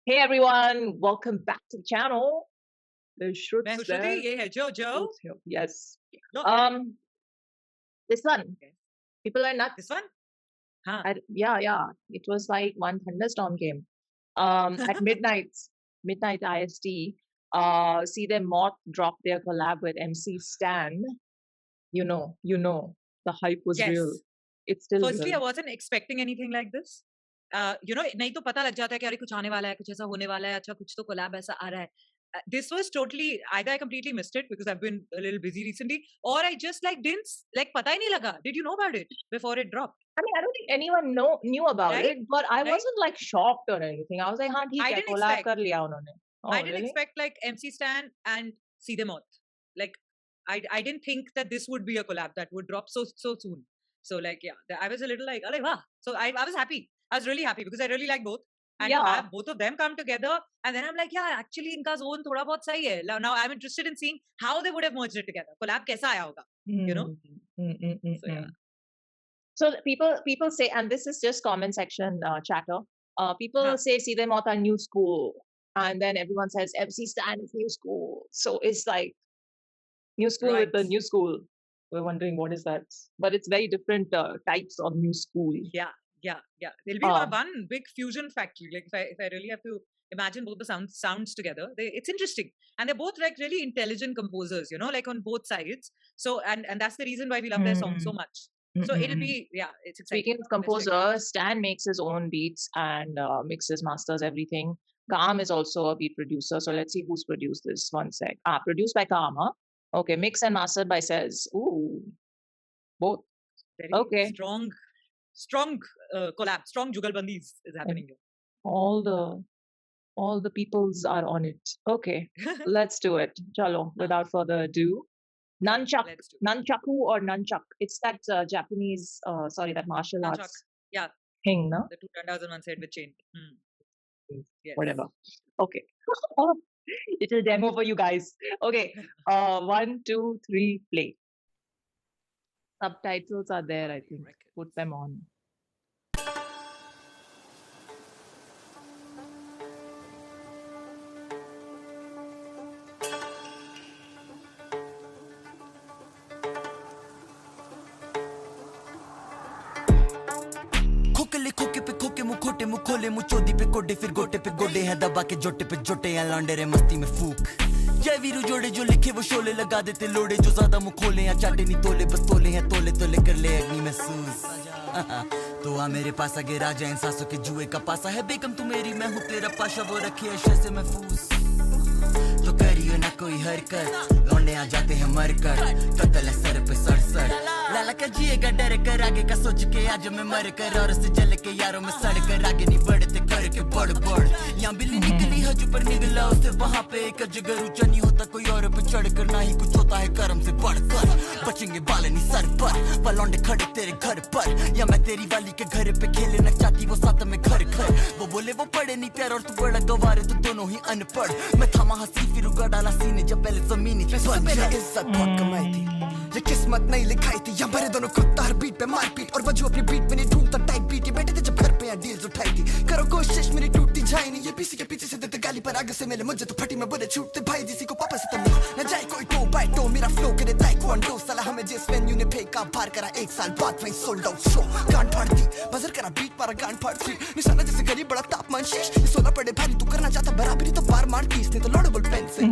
Hey everyone, welcome back to the channel. The मैं Shruts हूँ श्रुति, there. ये है जो. Shruts here. Yes. Okay. This one. Okay. People are nuts. This one? हाँ. Yeah. It was like one thunderstorm came. At midnight IST. See them Moth drop their collab with MC Stan. You know, the hype was real. Yes. It's still Firstly, I real. wasn't expecting anything like this. नहीं तो पता लग जाता है कि अरे कुछ आने वाला है, कुछ ऐसा होने वाला है, अच्छा कुछ तो collab ऐसा आ रहा है. This was totally either I completely missed it because I've been a little busy recently, or I just didn't पता ही नहीं लगा. Did you know about it before it dropped? I mean, I don't think anyone knew about Right? it, but I Right? wasn't shocked or anything. I was like, हाँ ठीक I है, didn't collab expect. कर लिया उन्होंने. Oh, I didn't really? expect MC Stan and See Them Out. I didn't think that this would be a collab that would drop so soon. So I was a little wow. So I was happy. I was really happy because I really like both. And to have both of them come together, and then I'm like, yeah, actually इनका zone थोड़ा बहुत सही है. Now I'm interested in seeing how they would have merged it together. Collab कैसा आया होगा, you know? So yeah. So people say, and this is just comment section chatter. People say See Them Out are new school, and then everyone says MC Stan is new school. So it's like new school with the new school. We're wondering what is that, but it's very different types of new school. Yeah. There'll be one big fusion factory. If I really have to imagine both the sounds together, it's interesting, and they're both really intelligent composers. On both sides. So and that's the reason why we love their songs so much. So it'll be it's exciting. Speaking of composers, Stan makes his own beats and mixes, masters, everything. Kaam is also a beat producer. So let's see who's produced this. One sec. Produced by Kaam, huh? Okay, mix and mastered by Says. Ooh, both. Very okay. Strong collab, strong jugalbandis is happening here. All the peoples are on it. Okay, let's do it. Chalo, without further ado. Nunchaku or nunchuck. It's that Japanese, that martial arts thing, no? The two dandas on one side with chain. Yes. Whatever. Okay. Little demo for you guys. Okay. 1, 2, 3, play. Subtitles are there, I think. Put them on. खोके मुँह खोटे मुँह खोले मुँह चोदी पे गोडे फिर गोटे पे गोडे हैं दबा के जोटे पे जोटे हैं लौंडे रे मस्ती में फूक जय वीरू जोड़े जो लिखे वो शोले लगा देते लोड़े जो ज्यादा मुँह खोले या चाटे नहीं तोले बस तोले हैं तोले कर ले अग्नि महसूस तो आ मेरे पास आगे राजा इन सांसों के जुए का पासा है बेगम तू मेरी मैं हूँ तेरा पाशा वो रखी है से महफूज तो करियो ना कोई हरकत लौंडे आ जाते हैं मरकर कत्ल है सर पे सड़ लाला का जिएगा डर कर आगे का सोच के आज मैं मर कर और से जल के यारों में सड़ कर आगे नहीं बढ़ते करके बढ़ यहाँ बिल्ली निकली हज पर निकला उसे वहाँ पे एक जगह ऊंचा नहीं होता कोई और पे चढ़ कर ना ही कुछ होता है कर्म से बढ़कर बचेंगे बाल नहीं सर पर लौंडे खड़े तेरे घर पर या मैं तेरी वाली के घर पे खेले न चाहती वो साथ में घर वो बोले वो पढ़े नहीं प्यार और तू बड़ा गवारे तो दोनों ही अनपढ़ मैं थामा हंसी फिर उगा डाला सीने जब पहले जमीनी मेरी इज्जत बहुत कमाई थी ये किस्मत नहीं लिखाई थी या भरे दोनों खुद हर बीट पे मारपीट और वजू अपनी बीट पे नहीं ढूंढता टाइप बीट ये बैठे थे जब घर पे यहाँ डील्स उठाई थी करो कोशिश मेरी टूटती जाए नहीं ये पीछे के पीछे से देते गाली पर आगे से मिले मुझे तो फटी में बुरे छूटते भाई जिसी को पापा से तब न जाए कोई टो बाय टो मेरा फ्लो करे ताइक्वांडो साला हमें जिस वेन्यू ने फेंका बाहर करा एक साल बाद वहीं सोल्ड आउट शो गांड फाड़ती बजर करा बीट मारा गांड फाड़ती निशाना जैसे गली बड़ा तापमान शीश ये सोना पड़े भारी तू करना चाहता बराबरी तो बार मारती इसने तो लॉडेबल पेंसिल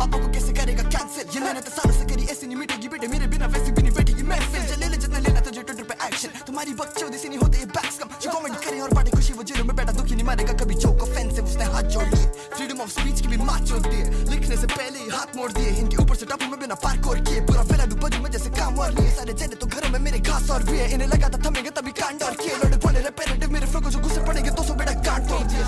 पापा को कैसे करेगा कैंसिल ये मैंने तो सालों से करी ऐसी नहीं मिटेगी बेटे मेरे बिना वैसे भी नहीं बैठेगी महफिल चले ले जितना लेना तुझे ट्विटर पे एक्शन तुम्हारी बकचोदी से नहीं होते ये बैक्स कम जो कमेंट करे और बाटे खुशी वो जेलों में बैठा दुखी नहीं मारेगा कभी जोक ऑफेंसिव उसने हाथ जोड़ लिए फ्रीडम ऑफ स्पीच की भी मात जोड़ दी लिखने से पहले ही हाथ मोड़ दिए इनके ऊपर से टापू में बिना पार्कोर किए पूरा फैला दूं बजू में जैसे काम और लिए सारे जने तो घरों में मेरे घास और भी है इन्हें लगा था थमेंगे तभी कांड और किए लोडे बोले रेपेरेटिव मेरे फ्लो को जो गुस्से पड़ेंगे तो सो बेटा काट तोड़ दिए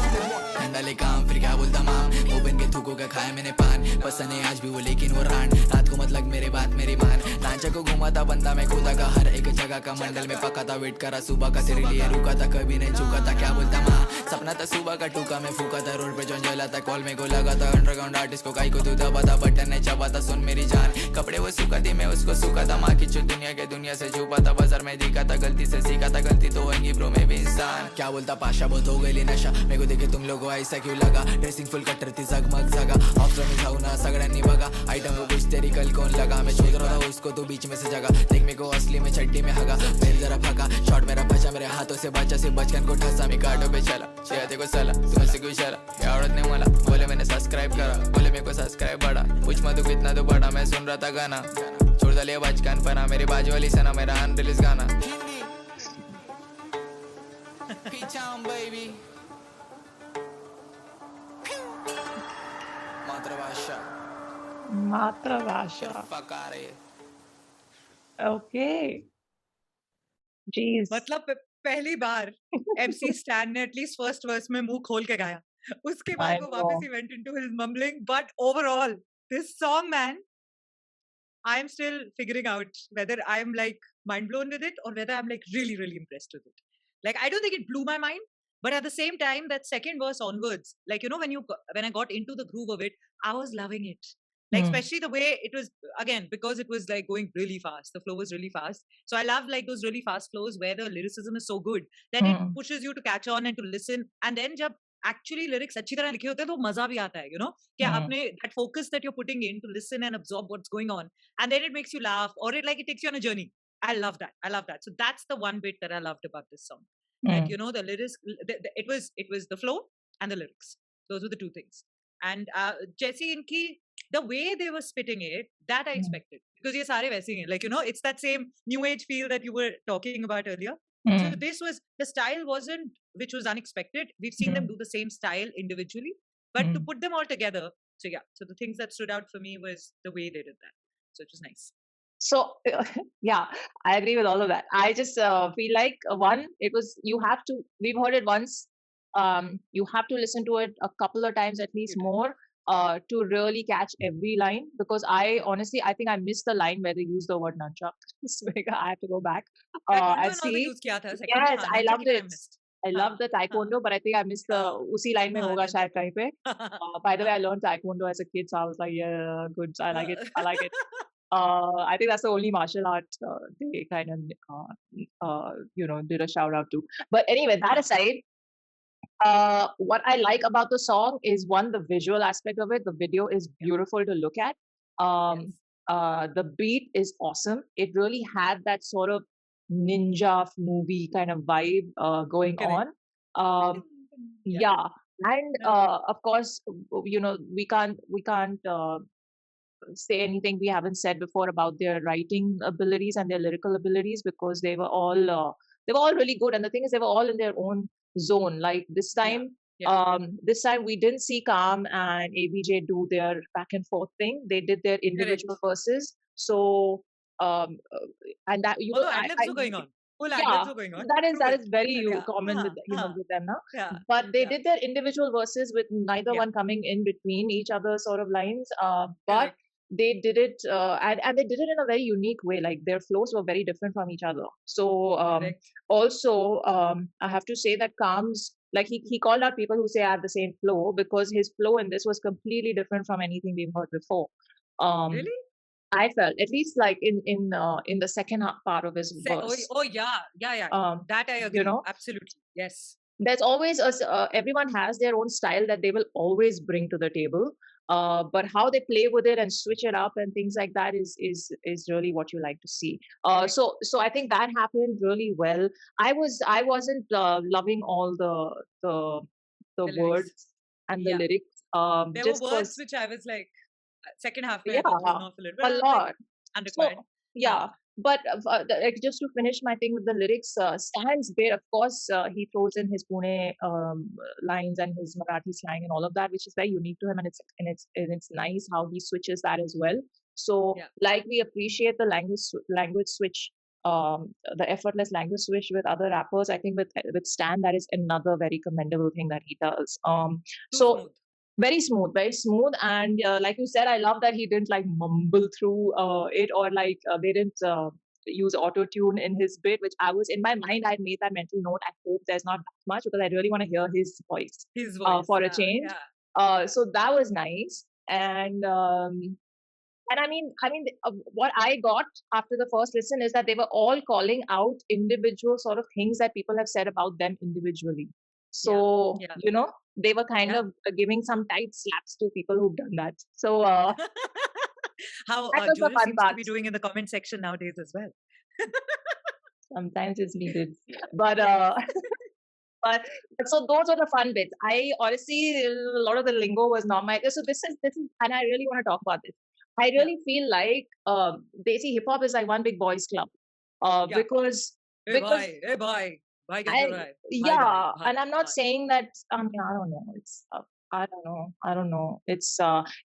डले काम फिर क्या बोलता माम वो बन के थूको का खाया मैंने पान पसंद है आज भी वो लेकिन वो रान रात को मत लग मेरे बात मेरी मान लांचा को घुमाता बंदा मैं खुदा का हर एक जगह का मंडल में पका था वेट करा सुबह का तेरे लिए रुका था कभी नहीं चुका था क्या बोलता माँ सपना था सुबह का टूका में फूका था रोड पे जो जला था कॉल में को लगा था अंडरग्राउंड आर्टिस्ट को काई को तू दबा था बटन नहीं चबा था सुन मेरी जान कपड़े वो सूखा थी मैं उसको सूखा था माँ की चुप दुनिया के दुनिया से छुपा था बाजार में दिखा था गलती से सीखा था गलती तो होंगी ब्रो में भी इंसान क्या बोलता पाशा बहुत हो गई नशा मेरे को देखे तुम लोगों ऐसा क्यों लगा ड्रेसिंग फुल कटर थी जगमग जगा ऑफ में जाऊ ना सगळ्यांनी बघा आइटम वो कुछ तेरी कल कौन लगा मैं सोच रहा था उसको तो बीच में से जगह देख मेरे को असली में चड्डी में हगा मेरे जरा फका शॉट मेरा बचा मेरे हाथों से बचा से बचकन को ठसा मैं काटो पे चला शेते को सला तुमसे कुछ चला क्या आवड़त नहीं मला बोले मैंने सब्सक्राइब करा बोले मेरे को सब्सक्राइब बढ़ा पूछ मत कितना तो बड़ा मैं सुन रहा था गाना छोड़ डालिए बचकान पना मेरी बाजू वाली सना मेरा अनरिलीज गाना baby मातृभाषा Matravasha. fuck out of here Okay. Jeez. मतलब पहली बार MC Stan ने एटलीस्ट फर्स्ट वर्स में मुंह खोल के गाया उसके बाद I वो वापस know. He went into his mumbling but overall this song man I am still figuring out whether I am like mind blown with it or whether I'm like really impressed with it. Like I don't think it blew my mind, but at the same time, that second verse onwards, like you know, when I got into the groove of it, I was loving it. Like Hmm. especially the way it was again because it was like going really fast. The flow was really fast, so I love like those really fast flows where the lyricism is so good that it Hmm. pushes you to catch on and to listen. And then जब actually lyrics अच्छी तरह लिखे होते हैं तो मजा भी आता है, you know, कि Hmm. आपने that focus that you're putting in to listen and absorb what's going on, and then it makes you laugh or it takes you on a journey. I love that. I love that. So that's the one bit that I loved about this song. Like Hmm. you know, the lyrics, it was the flow and the lyrics. Those were the two things. And Jesse inki the way they were spitting it, that I Hmm. expected because ye sare वैसे ही हैं. Like you know, it's that same new age feel that you were talking about earlier. So Hmm. this was the style wasn't which was unexpected. We've seen them Hmm. do the same style individually, but to Hmm. put them all together. So yeah, so the things that stood out for me was the way they did that. So it was nice. So yeah, I agree with all of that. I just feel like one, it was you have to. We've heard it once. You have to listen to it a couple of times at least Good. more to really catch every line. Because I honestly, I think I missed the line where they use the word nunchuck. So I have to go back Taekwondo and and all they see. use किया था second में Yes, हाँ I nunchuck loved he I it. missed. I हाँ love the हाँ taekwondo, but I think I missed the हाँ उसी line में हाँ होगा शायद nunchuck कहीं पे. By the way, I learned taekwondo as a kid, so I was like, yeah, good. I like it. I like it. I think that's the only martial art they kind of, did a shout out to. But anyway, that हाँ aside, what I like about the song is one, the visual aspect of it. The video is yeah beautiful to look at. Um, yes the beat is awesome. It really had that sort of ninja movie kind of vibe going correct. on. Yeah. Yeah, and No. of course, we can't say anything we haven't said before about their writing abilities and their lyrical abilities because they were all really good. And the thing is, they were all in their own zone. Like this Yeah. time, Yeah. this time we didn't see Calm and ABJ do their back and forth thing. They did their individual Correct. verses. So and that you Although will ad-libs were going on. Full ad-libs yeah, were going on. that is True that it. is very Yeah. common with Huh. with them now. Yeah. But they Yeah. did their individual verses with neither Yeah. one coming in between each other sort of lines. But Correct. they did it and they did it in a very unique way. Like their flows were very different from each other. So Correct. also I have to say that Calm's like he called out people who say I have the same flow because his flow in this was completely different from anything we've heard before. Um, Really? I felt at least like in the second part of his Oh, verse. oh yeah. Yeah. That I You agree. know, Absolutely. Yes. there's always everyone has their own style that they will always bring to the table. But how they play with it and switch it up and things like that is really what you like to see. Correct. So I think that happened really well. I wasn't loving all the The the lyrics. words and the Yeah. lyrics There just were words because which I was like, second half mein I got thrown off a little bit. a I was like, lot. So unrequired. yeah, but like, just to finish my thing with the lyrics, Stan's bit, of course, he throws in his Pune lines and his Marathi slang and all of that, which is very unique to him, and it's nice how he switches that as well. So, Yeah. like we appreciate the language switch, the effortless language switch with other rappers. I think with Stan, that is another very commendable thing that he does. Too So smooth. very smooth, very smooth. And like you said, I love that he didn't like mumble through it, or like they didn't use auto tune in his bit, which I was in my mind. I made that mental note. I hope there's not that much because I really want to hear his voice His voice, for a yeah, change. yeah. So that was nice. And I mean, what I got after the first listen is that they were all calling out individual sort of things that people have said about them individually. So, yeah. you know, they were kind Yeah. of giving some tight slaps to people who've done that. So, How that was the Jewel fun seems to part. be doing in the comment section nowadays as well. Sometimes it's needed. But, but so those were the fun bits. I honestly, a lot of the lingo was not my. So this is, and I really want to talk about this. I really feel like Desi hip hop is like one big boys club, Yeah. because Hey because bhai, bhai kaise I ho raha hai? yeah, Bhai, and I'm not bhai. saying that. I mean, I don't know. It's I don't know. It's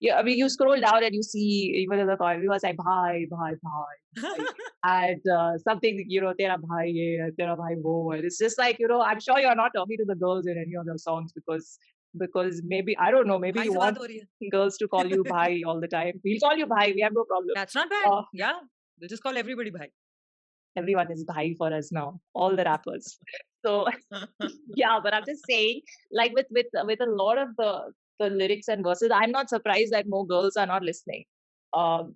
yeah. I mean, you scroll down and you see even in the car, everyone's like bhai, bhai, bhai, and something, you know, tera bhai ye, tera bhai wo. And it's just like, you know, I'm sure you're not talking to the girls in any of your songs because maybe I don't know, maybe Bhai you se want baat ho rahi hai. girls to call you bhai all the time. We'll call you bhai. We have no problem. That's not bad. Uh, Yeah. We'll just call everybody bhai. Everyone is bhai for us now, all the rappers. So yeah, but I'm just saying, like with a lot of the lyrics and verses, I'm not surprised that more girls are not listening.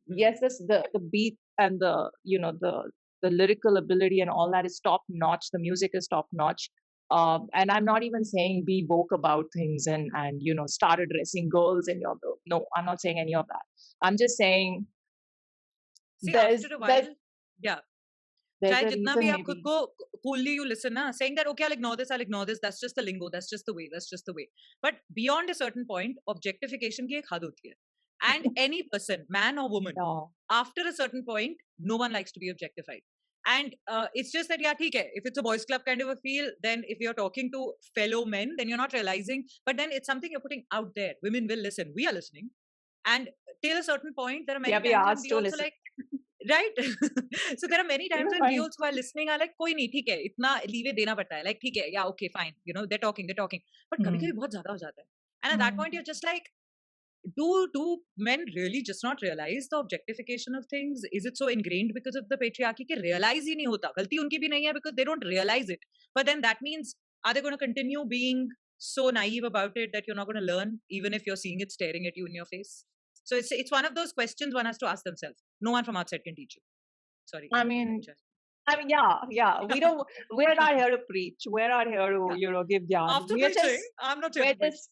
Yes, the beat and the, you know, the lyrical ability and all that is top notch. The music is top notch. And I'm not even saying be woke about things and you know, start addressing girls in your bill. No, I'm not saying any of that. I'm just saying See, there's after a there's while, yeah. there's चाहे a जितना भी reason आप खुद maybe. को coolly you listen na, saying that okay, I'll ignore this, that's just the lingo, that's just the way, that's just the way. But beyond a certain point, objectification की एक हद होती है. And any person, man or woman, Yeah. after a certain point, no one likes to be objectified. And it's just that, yeah, theek hai. If it's a boys club kind of a feel, then if you're talking to fellow men, then you're not realizing. But then it's something you're putting out there. Women will listen. We are listening. And till a certain point, there are many Yeah, we times when asked we to also listen. like, right? So there are many times when we Fine. also are listening are like, koi nahi, theek hai, itna leeway dena padta hai. Like, theek hai, yeah, okay, fine. You know, they're talking. But kabhi kabhi bahut zyada ho jata hai. And at that point, you're just like, do men really just not realize the objectification of things? Is it so ingrained because of the patriarchy कि realize ही नहीं होता? गलती उनकी भी नहीं है because they don't realize it. But then that means, are they going to continue being so naive about it that you're not going to learn even if you're seeing it staring at you in your face? So it's one of those questions one has to ask themselves. No one from outside can teach you. Sorry. I mean, yeah. We're not here to preach. We're not here to, you know, give jaan. After We're preaching, just, I'm not here we're to preach. just,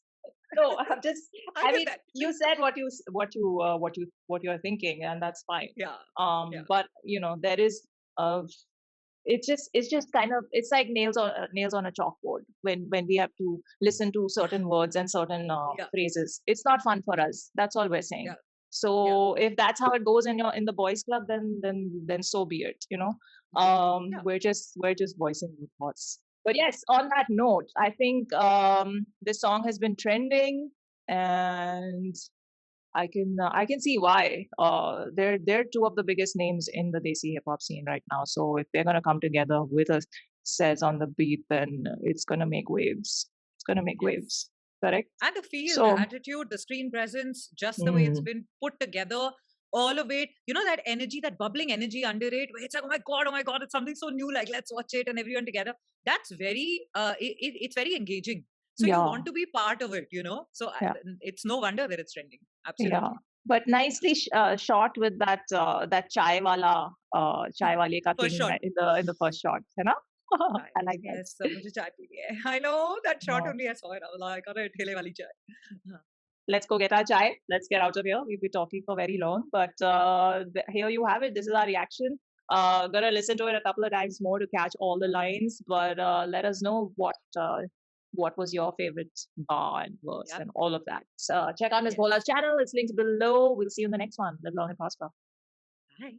no, I'm just, I I did mean, that. you said what you're thinking, and that's fine. Yeah. Yeah. But you know, there is, it's just kind of, it's like nails on a chalkboard when we have to listen to certain words and certain Yeah. phrases. It's not fun for us. That's all we're saying. Yeah. So if that's how it goes in the boys club, then so be it. You know, Yeah. we're just voicing our thoughts. But yes, on that note, I think this song has been trending, and I can see why. They're two of the biggest names in the Desi hip hop scene right now. So if they're gonna come together with a says on the beat, then it's gonna make waves. It's gonna make Yes. waves. Correct. And the feel, So the attitude, the screen presence, just the way it's mm, been put together, all of it, you know, that energy, that bubbling energy under it, where it's like, oh my God, it's something so new, like let's watch it and everyone together. That's very, it's very engaging. So you yeah, want to be part of it, you know? So yeah, it's no wonder that it's trending. yeah. Absolutely. But nicely shot with that chai wale ka First thing shot. in the first shot, है ना? I like that. Yes, मुझे चाय पीनी है. I know that shot Yeah. only I saw it. I was like, अरे ठेले वाली चाय. हाँ. Let's go get our chai. Let's get out of here. We've been talking for very long, but here you have it. This is our reaction. Gonna listen to it a couple of times more to catch all the lines, but let us know what was your favorite bar and verse Yep. and all of that. So check out Miss Yes. Bola's channel. It's linked below. We'll see you in the next one. Live long and prosper. Bye.